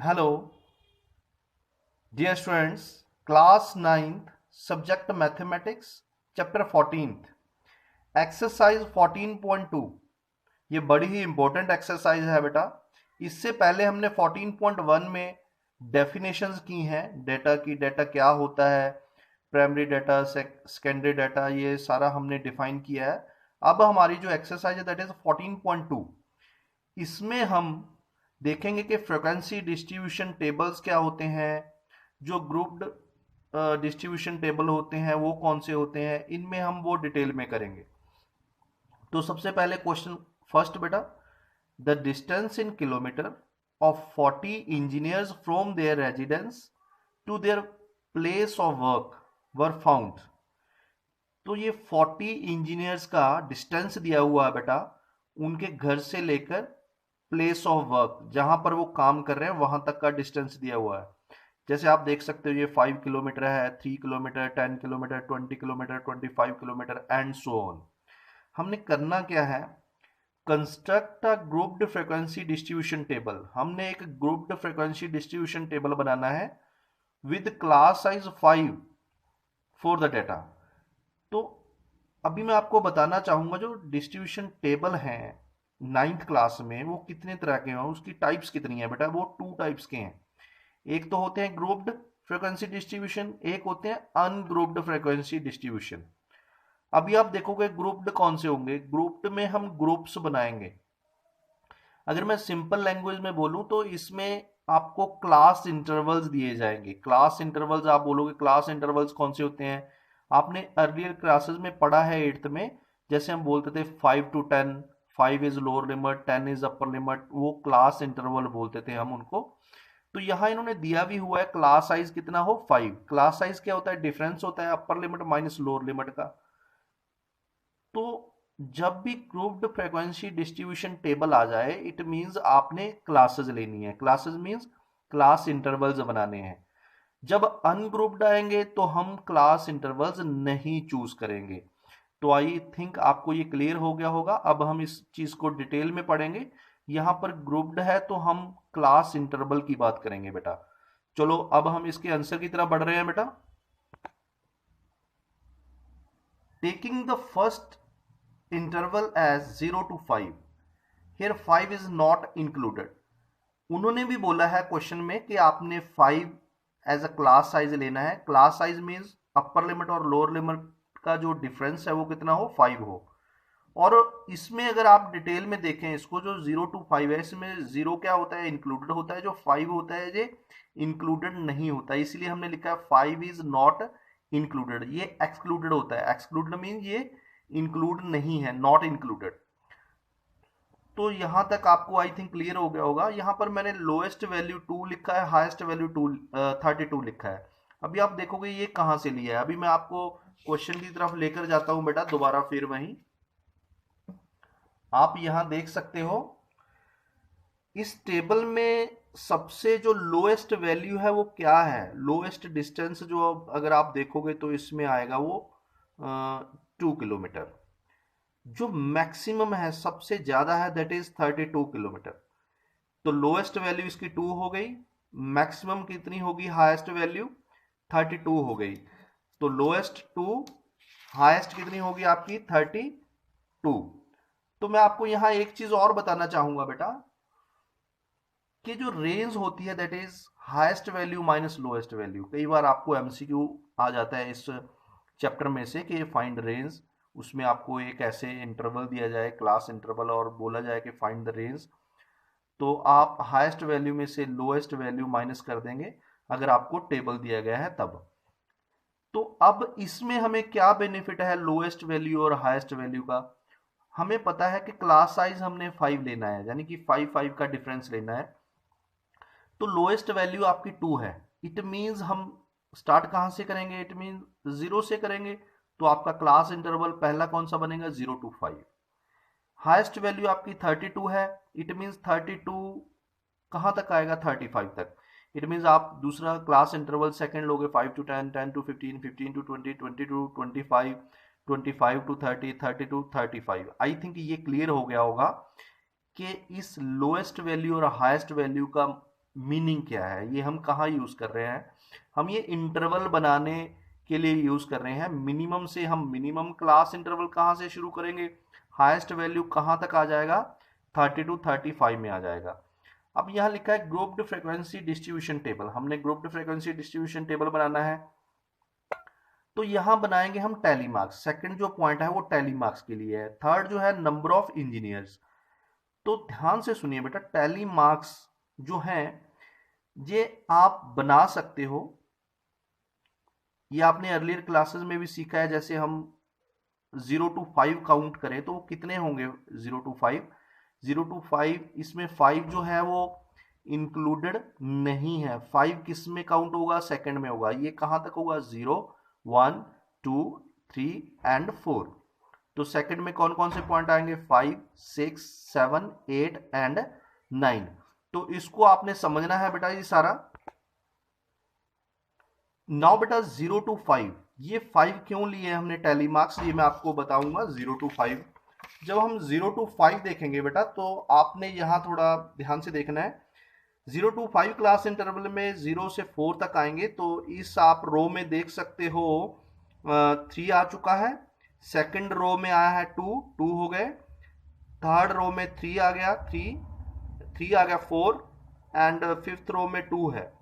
Hello dear students, class 9th subject mathematics chapter 14th exercise 14.2। ये बड़ी ही important exercise है बेटा। इससे पहले हमने 14.1 में डेफिनेशंस की हैं डेटा की। डेटा क्या होता है, प्राइमरी डाटा, सेकेंडरी डाटा, ये सारा हमने डिफाइन किया है। अब हमारी जो एक्सरसाइज है दैट इज 14.2। इसमें हम देखेंगे कि फ्रीक्वेंसी डिस्ट्रीब्यूशन टेबल्स क्या होते हैं, जो ग्रुप्ड डिस्ट्रीब्यूशन टेबल होते हैं वो कौन से होते हैं, इनमें हम वो डिटेल में करेंगे। तो सबसे पहले क्वेश्चन फर्स्ट बेटा, the distance in kilometre of 40 engineers from their residence to their place of work were found. तो ये 40 इंजीनियर्स का डिस्टेंस दिया हुआ है बेटा, उनके घर से लेकर प्लेस ऑफ वर्क, जहां पर वो काम कर रहे हैं वहां तक का डिस्टेंस दिया हुआ है। जैसे आप देख सकते हो ये 5 किलोमीटर है, 3 kilometre, 10 kilometre, 20 kilometre, 25 kilometre and so on. हमने करना क्या है, construct a grouped frequency distribution table. हमने एक ग्रुप्ड फ्रीक्वेंसी डिस्ट्रीब्यूशन टेबल बनाना है with class size 5 for the data. तो अभी मैं आपको बताना चाहूंगा जो डिस्ट्रीब्यूशन टेबल है 9th क्लास में वो कितने तरह के हैं, उसकी टाइप्स कितनी है बेटा। वो 2 टाइप्स के हैं, एक तो होते हैं ग्रुप्ड फ्रीक्वेंसी डिस्ट्रीब्यूशन, एक होते हैं अनग्रुप्ड फ्रीक्वेंसी डिस्ट्रीब्यूशन। अभी आप देखोगे ग्रुप्ड कौन से होंगे, ग्रुप्ड में हम ग्रुप्स बनाएंगे। अगर मैं सिंपल लैंग्वेज में बोलूं तो इसमें आपको क्लास इंटरवल्स दिए जाएंगे। क्लास इंटरवल्स आप बोलोगे क्लास इंटरवल्स कौन से होते हैं, आपने अर्लियर क्लासेस में पढ़ा है 8th में। जैसे हम बोलते थे 5 to 10, 5 is lower limit, 10 is upper limit, वो क्लास इंटरवल बोलते थे हम उनको। तो यहाँ इन्होंने दिया भी हुआ है क्लास साइज कितना हो 5। क्लास साइज क्या होता है, डिफरेंस होता है upper limit minus lower limit का। तो जब भी ग्रुप्ड फ्रीक्वेंसी डिस्ट्रीब्यूशन टेबल आ जाए इट मींस आपने क्लासेस लेनी है। क्लासेस मींस क्लास इंटरवल्स बनाने हैं। जब अनग्रुप्ड आएंगे तो हम क्लास इंटरवल्स नहीं चूज करेंगे। तो आई थिंक आपको ये क्लियर हो गया होगा। अब हम इस चीज को डिटेल में पढ़ेंगे। यहां पर ग्रुप्ड है तो हम क्लास इंटरवल की बात करेंगे बेटा। चलो अब हम इसके आंसर की तरफ बढ़ रहे हैं बेटा। Taking the first interval as 0 to 5, here 5 is not included। उन्होंने भी बोला है क्वेश्चन में कि आपने 5 एज अ क्लास साइज लेना है। Class size means upper limit और लोअर लिमिट का जो डिफरेंस है वो कितना हो 5 हो। और इसमें अगर आप डिटेल में देखें इसको, जो 0 to 5 है इसमें 0 क्या होता है, इंक्लूडेड होता है, जो 5 होता है ये इंक्लूडेड नहीं होता है। इसलिए हमने लिखा है 5 इज नॉट इंक्लूडेड, ये एक्सक्लूडेड होता है। एक्सक्लूडेड मीन ये इंक्लूड नहीं है, नॉट इंक्लूडेड। तो यहां तक आपको आई थिंक क्लियर हो गया होगा। यहां पर मैंने लोएस्ट वैल्यू 2 लिखा है, हाईएस्ट वैल्यू 32 लिखा है। अभी आप देखोगे ये कहां से लिया है। अभी मैं आपको क्वेश्चन की तरफ लेकर जाता हूं बेटा दोबारा फिर वहीं। आप यहां देख सकते हो इस टेबल में सबसे जो लोएस्ट वैल्यू है वो क्या है, लोएस्ट डिस्टेंस जो अगर आप देखोगे तो इसमें आएगा वो 2 किलोमीटर। जो मैक्सिमम है सबसे ज्यादा है दैट इज 32 किलोमीटर। तो लोएस्ट वैल्यू इसकी 2 हो गई, मैक्सिमम कितनी होगी, हाईएस्ट वैल्यू 32 हो गई। तो लोएस्ट 2, हाईएस्ट कितनी होगी आपकी 32। तो मैं आपको यहां एक चीज और बताना चाहूंगा बेटा कि जो रेंज होती है that is highest value minus lowest value. कई बार आपको एमसीक्यू आ जाता है इस चैप्टर में से कि फाइंड रेंज। उसमें आपको एक ऐसे इंटरवल दिया जाए क्लास इंटरवल और बोला जाए कि फाइंड द रेंज। तो आप हाईएस्ट वैल्यू में से लोएस्ट वैल्यू माइनस कर देंगे अगर आपको टेबल दिया गया है तब। तो अब इसमें हमें क्या बेनिफिट है लोएस्ट वैल्यू और हाईएस्ट वैल्यू का। हमें पता है कि क्लास साइज हमने 5 लेना है, यानी कि 5 का डिफरेंस लेना है। तो लोएस्ट वैल्यू आपकी 2 है। इट मींस हम स्टार्ट कहां से करेंगे, इट मींस 0 से करेंगे। तो आपका क्लास इंटरवल पहला कौन सा बनेगा, 0 to 5। हाईएस्ट वैल्यू आपकी 32 है, इट मींस 32 कहां तक आएगा, 35 तक। इट मींस आप दूसरा क्लास इंटरवल सेकंड लोगे, 5 to 10, 10 to 15, 15 to 20, 20 to 25, 25 to 30, 30 to 35। I think ये क्लियर हो गया होगा कि इस लोएस्ट वैल्यू और हाईएस्ट वैल्यू का मीनिंग क्या है, ये हम कहाँ यूज कर रहे हैं, हम ये इंटरवल बनाने के लिए यूज कर रहे हैं। मिनिमम से हम मिनिमम क्लास इंटरवल कहाँ से शुरू करेंगे, हाईएस्ट वैल्यू कहाँ तक आ जाएगा, 30 to 35 में आ जाएगा। अब यहाँ लिखा है ग्रुप्ड फ्रीक्वेंसी डिस्ट्रीब्यूशन टेबल, हमने ग्रुप्ड फ्रीक्वेंसी डिस्ट्रीब्यूशन टेबल बनाना है। तो यहां बनाएंगे हम टैली मार्क्स, सेकंड जो पॉइंट है वो टैली मार्क्स के लिए है। थर्ड जो है नंबर ऑफ इंजीनियर्स। तो ध्यान से सुनिए बेटा, टैली मार्क्स जो है ये आप बना सकते हो, ये आपने अर्लियर क्लासेस में भी सीखा है। जैसे हम 0 to 5 काउंट करें तो कितने होंगे, 0 to 5, 0 to 5, इसमें 5 जो है वो इंक्लूडेड नहीं है। 5 किस में काउंट होगा, सेकंड में होगा। ये कहां तक होगा, 0, 1, 2, 3 एंड 4। तो सेकंड में कौन कौन से पॉइंट आएंगे, 5, 6, 7, 8 एंड 9। तो इसको आपने समझना है बेटा ये सारा। नाउ बेटा 0 to 5, ये 5 क्यों लिए हमने टैली मार्क्स, ये मैं आपको बताऊंगा। 0 to 5, जब हम 0 to 5 देखेंगे बेटा तो आपने यहां थोड़ा ध्यान से देखना है। 0 to 5 क्लास इंटरवल में 0 से 4 तक आएंगे। तो इस आप रो में देख सकते हो 3 आ चुका है, सेकंड रो में आया है 2, 2 हो गए, थर्ड रो में 3 आ गया, 3 आ गया, 4 एंड फिफ्थ रो में 2 है।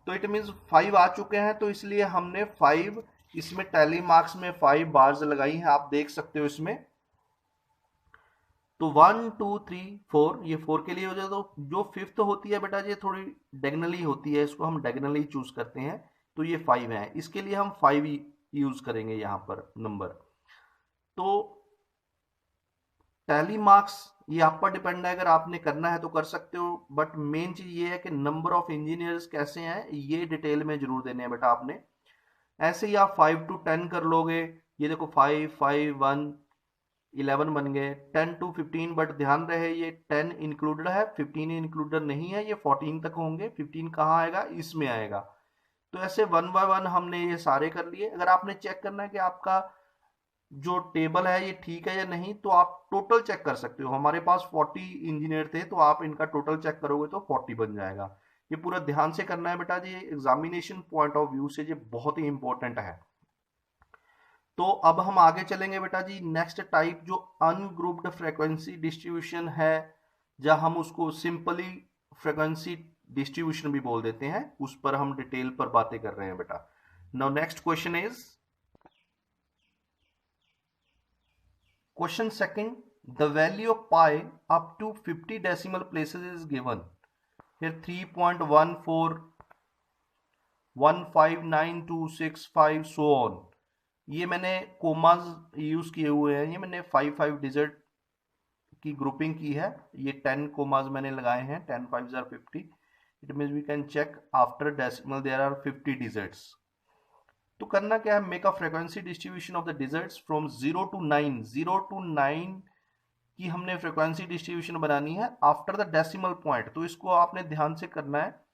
तो इट मीन्स 5 आ चुके हैं। तो इसलिए हमने 5 इसमें टैली मार्क्स में 5 बार्स लगाई हैं, आप देख सकते हो इसमें। तो 1, 2, 3, 4, ये 4 के लिए हो जाए। तो जो फिफ्थ होती है बेटा ये थोड़ी डायगोनली होती है, इसको हम डायगोनली चूज करते हैं। तो ये 5 है, इसके लिए हम 5 यूज करेंगे यहाँ पर नंबर। तो टैली मार्क्स ये आप पर डिपेंड है, अगर आपने करना है तो कर सकते हो। बट मेन चीज ये है कि नंबर ऑफ इंजीनियर्स कैसे हैं ये डिटेल में जरूर देने हैं बेटा आपने। ऐसे ही आप 5 to 10 कर लोगे। ये देखो 5, 5, 1, 11 बन गए, 10 to 15। बट ध्यान रहे ये 10 इंक्लूडेड है, 15 इंक्लूडेड नहीं है, ये 14 तक होंगे। 15 कहाँ आएगा, इसमें आएगा। तो ऐसे 1 by 1 हमने ये सारे कर लिए। अगर आपने चेक करना है कि आपका जो टेबल है ये ठीक है या नहीं, तो आप टोटल चेक कर सकते हो। हमारे पास 40 इंजीनियर थे, तो आप इनका टोटल चेक करोगे तो 40 बन जाएगा। ये पूरा ध्यान से करना है बेटा जी, एग्जामिनेशन पॉइंट ऑफ व्यू से ये बहुत ही इंपॉर्टेंट है। तो अब हम आगे चलेंगे बेटा जी। नेक्स्ट टाइप जो अनग्रुप्ड फ्रीक्वेंसी डिस्ट्रीब्यूशन है, जहां हम उसको सिंपली फ्रीक्वेंसी डिस्ट्रीब्यूशन भी बोल देते हैं, उस पर हम डिटेल पर बातें कर रहे हैं बेटा। Now next question is question second, the value of pi up to 50 decimal places is given. फिर 3.14, 159.265 सो ऑन। ये मैंने कोमास यूज किए हुए हैं, ये मैंने 5 डिजिट की ग्रुपिंग की है। ये 10 कोमास मैंने लगाए हैं, 10 5 are 50। It means we can check after decimal there are 50 digits. तो करना क्या है, make a frequency distribution of the digits from 0 to 9। 0 to 9 की हमने फ्रीक्वेंसी डिस्ट्रीब्यूशन बनानी है आफ्टर द डेसिमल पॉइंट। तो इसको आपने ध्यान से करना है,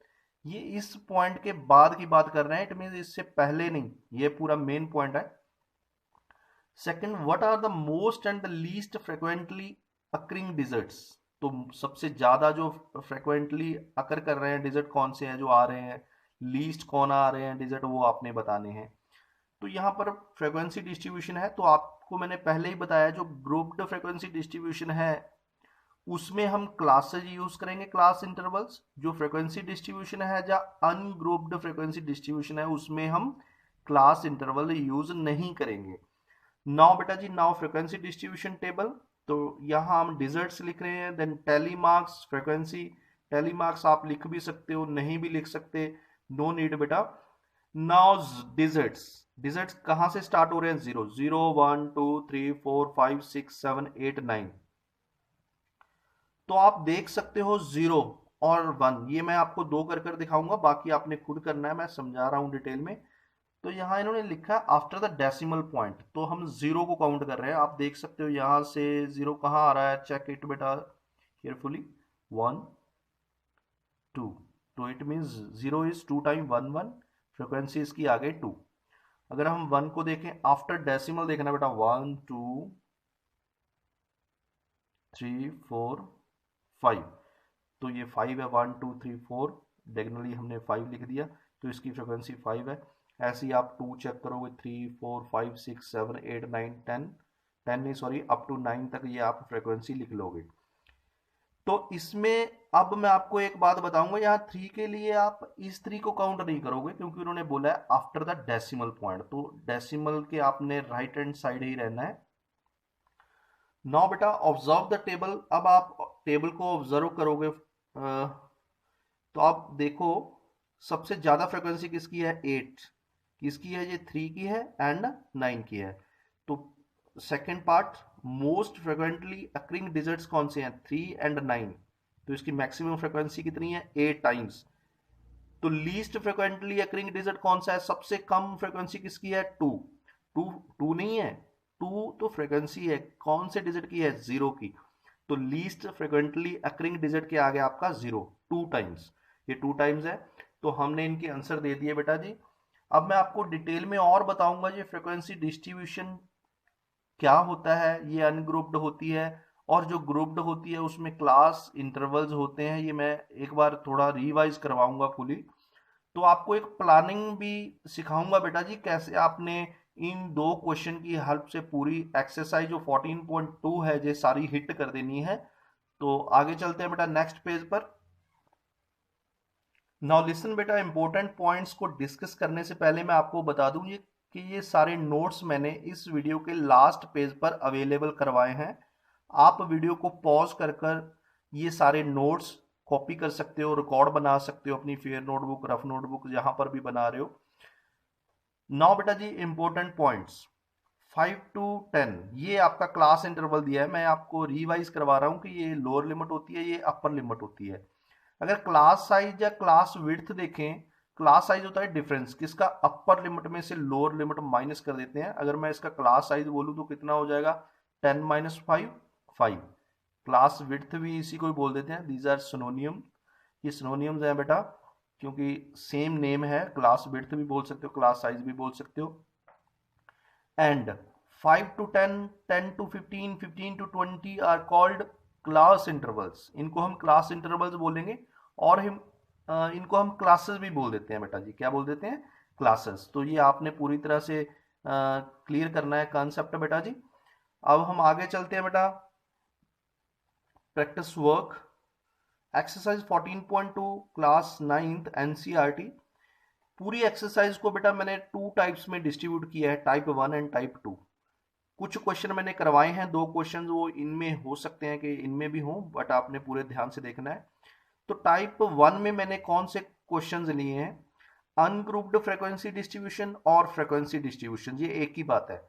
ये इस पॉइंट के बाद की बात कर रहे हैं, इट मीन इससे पहले नहीं, ये पूरा मेन पॉइंट है। Second, what are the most and the least frequently occurring digits. तो सबसे ज्यादा जो फ्रिक्वेंटली अकर कर रहे हैं डिजिट कौन से हैं जो आ रहे हैं, लीस्ट कौन आ रहे हैं डिजिट, वो आपने बताने हैं। तो यहाँ पर फ्रीक्वेंसी डिस्ट्रीब्यूशन है, तो आपको मैंने पहले ही बताया जो ग्रुप्ड फ्रीक्वेंसी डिस्ट्रीब्यूशन है उसमें हम क्लासेज यूज करेंगे, क्लास इंटरवल्स। जो फ्रीक्वेंसी डिस्ट्रीब्यूशन है जहाँ अनग्रुप्ड फ्रीक्वेंसी डिस्ट्रीब्यूशन है उसमें हम क्लास इंटरवल यूज नहीं करेंगे। नाउ बेटा जी, नाउ फ्रीक्वेंसी डिस्ट्रीब्यूशन टेबल। तो यहाँ हम डिजिट्स लिख रहे हैं, then tally marks frequency. Tally marks आप लिख भी सकते हो, नहीं भी लिख सकते, नो नीड बेटा। नाउ डिजिट्स, डिजिट्स कहां से स्टार्ट हो रहे हैं, 0, 0, 1, 2, 3, 4, 5, 6, 7, 8, 9। तो आप देख सकते हो 0 और 1, ये मैं आपको दो कर कर दिखाऊंगा, बाकी आपने खुद करना है, मैं समझा रहा हूं डिटेल में। तो यहाँ इन्होंने लिखा है आफ्टर द डेसिमल पॉइंट, तो हम 0 को काउंट कर रहे हैं। आप देख सकते हो यहाँ से 0 कहाँ आ रहा है, चेक इट बेटा केयरफुली, 1, 2। तो it means 0 is 2 time 1, 1, frequency इसकी आ गई 2। अगर हम 1 को देखें आफ्टर डेसिमल देखना बेटा, 1, 2, 3, 4, 5। तो ये 5 है, 1, 2, 3, 4, डायगोनली हमने 5 लिख दिया, तो इसकी फ्रिक्वेंसी 5 है। ऐसे ही आप 2 चेक करोगे, 3 4 5 6 7 8 9 10 10 नहीं सॉरी अप टू 9 तक ये आप फ्रिक्वेंसी लिख लोगे। तो इसमें अब मैं आपको एक बात बताऊंगा, यहाँ 3 के लिए आप इस 3 को काउंट नहीं करोगे, क्योंकि उन्होंने बोला है आफ्टर द डेसिमल पॉइंट, तो डेसिमल के आपने राइट हैंड साइड ही रहना है। नाउ बेटा ऑब्जर्व द टेबल, अब आप टेबल को ऑब्जर्व करोगे तो आप देखो सबसे ज्यादा फ्रिक्वेंसी किसकी है, 8 किसकी है, ये 3 की है एंड 9 की है। तो second part, most frequently occurring digits कौन से हैं, 3 एंड 9, तो इसकी मैक्सिमम फ्रिक्वेंसी कितनी है, 8 टाइम्स। तो लीस्ट फ्रिक्वेंटली अकरिंग डिजिट कौन सा है, सबसे कम फ्रिक्वेंसी किसकी है, 2 2 2 नहीं है, 2 तो फ्रिक्वेंसी है, कौन से डिजिट की है, 0 की। तो लीस्ट फ्रिक्वेंटली अकरिंग डिजिट के आगे आपका 0, 2 टाइम्स, ये 2 टाइम्स है। तो हमने इनके आंसर दे दिए बेटा जी। अब मैं आपको डिटेल में और बताऊंगा ये फ्रिक्वेंसी डिस्ट्रीब्यूशन क्या होता है, ये अनग्रुप्ड होती है, और जो ग्रुप्ड होती है उसमें क्लास इंटरवल्स होते हैं, ये मैं एक बार थोड़ा रिवाइज करवाऊंगा फुली। तो आपको एक प्लानिंग भी सिखाऊंगा बेटा जी, कैसे आपने इन 2 क्वेश्चन की हेल्प से पूरी एक्सरसाइज जो 14.2 है ये सारी हिट कर देनी है। तो आगे चलते हैं बेटा नेक्स्ट पेज पर। नाउ लिसन बेटा, इंपॉर्टेंट पॉइंट्स को डिस्कस करने से पहले मैं आपको बता दूं ये कि ये सारे नोट्स मैंने इस वीडियो के लास्ट पेज पर अवेलेबल करवाए हैं। आप वीडियो को पॉज कर कर ये सारे नोट्स कॉपी कर सकते हो, रिकॉर्ड बना सकते हो अपनी फेयर नोटबुक, रफ नोटबुक, जहां पर भी बना रहे हो। नाउ बेटा जी इंपॉर्टेंट पॉइंट्स 5 to 10, ये आपका क्लास इंटरवल दिया है, मैं आपको रिवाइज करवा रहा हूं कि ये लोअर लिमिट होती है, ये अपर लिमिट होती है। अगर क्लास साइज या क्लास विड्थ देखें, क्लास साइज होता है डिफरेंस किसका, अपर लिमिट में से लोअर लिमिट माइनस कर देते हैं। अगर मैं इसका क्लास साइज बोलूं तो कितना हो जाएगा, 10 माइनस 5 5। क्लास विड्थ भी इसी को ही बोल देते हैं, दीज आर सिनोनियम, ये सिनोनियम्स हैं बेटा, क्योंकि सेम नेम है, क्लास विड्थ भी बोल सकते हो, क्लास साइज भी बोल सकते हो। And 5 to 10, 10 to 15, 15 to 20 are called class intervals, इनको हम क्लास इंटरवल्स बोलेंगे, और हम इनको हम क्लासेस भी बोल देते हैं बेटा जी, क्या बोल देते हैं, क्लासेस। तो ये आपने पूरी तरह से क्लियर करना है कॉन्सेप्ट बेटा जी। अब हम आगे चलते हैं बेटा, practice work exercise 14.2 class 9th NCERT. पूरी एक्सरसाइज को बेटा मैंने 2 टाइप्स में डिस्ट्रीब्यूट किया है, टाइप 1 एंड टाइप 2। कुछ क्वेश्चन मैंने करवाए हैं, 2 क्वेश्चन वो इनमें हो सकते हैं कि इनमें भी हो, बट आपने पूरे ध्यान से देखना है। तो टाइप 1 में मैंने कौन से क्वेश्चंस लिए हैं, अनग्रुप्ड फ्रीक्वेंसी डिस्ट्रीब्यूशन और फ्रीक्वेंसी डिस्ट्रीब्यूशन, ये एक ही बात है।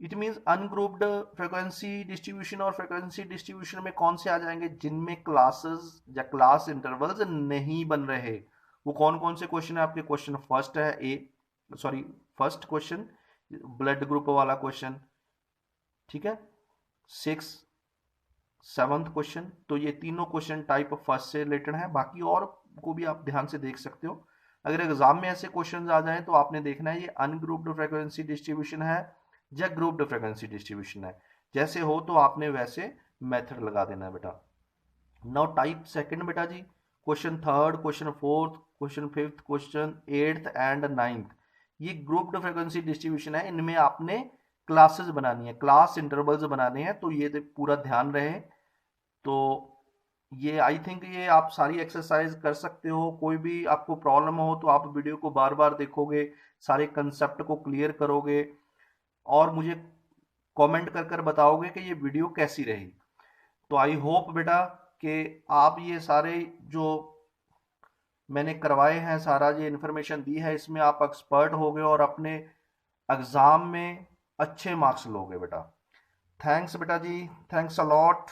It means ungrouped frequency distribution और फ्रीक्वेंसी डिस्ट्रीब्यूशन में कौन से आ जाएंगे, जिनमें क्लासेस या क्लास इंटरवल्स नहीं बन रहे। वो कौन कौन से क्वेश्चन है आपके, क्वेश्चन फर्स्ट है फर्स्ट क्वेश्चन ब्लड ग्रुप वाला क्वेश्चन, ठीक है, 6 7th क्वेश्चन। तो ये तीनों क्वेश्चन टाइप फर्स्ट से रिलेटेड है, बाकी और को भी आप ध्यान से देख सकते हो। अगर एग्जाम में ऐसे क्वेश्चंस आ जाएं तो आपने देखना है ये अनग्रुप्ड फ्रीक्वेंसी डिस्ट्रीब्यूशन है या ग्रुप्ड फ्रीक्वेंसी डिस्ट्रीब्यूशन है, जैसे हो तो आपने वैसे मेथड लगा देना है बेटा। नाउ टाइप सेकंड बेटा जी, question third, question fourth, question fifth, question 8th and 9th, ये ग्रुप्ड फ्रीक्वेंसी डिस्ट्रीब्यूशन है। इनमें आपने क्लासेस बनानी है, क्लास इंटरवल्स बनाने हैं, तो ये पूरा ध्यान रहे। तो ये आई थिंक ये आप सारी एक्सरसाइज कर सकते हो। कोई भी आपको प्रॉब्लम हो तो आप वीडियो को बार बार देखोगे, सारे कंसेप्ट को क्लियर करोगे और मुझे कमेंट कर कर बताओगे कि ये वीडियो कैसी रही। तो आई होप बेटा कि आप ये सारे जो मैंने करवाए हैं, सारा ये इन्फॉर्मेशन दी है, इसमें आप एक्सपर्ट हो गए और अपने एग्जाम में अच्छे मार्क्स लोगे बेटा। थैंक्स बेटा जी, थैंक्स अ लॉट।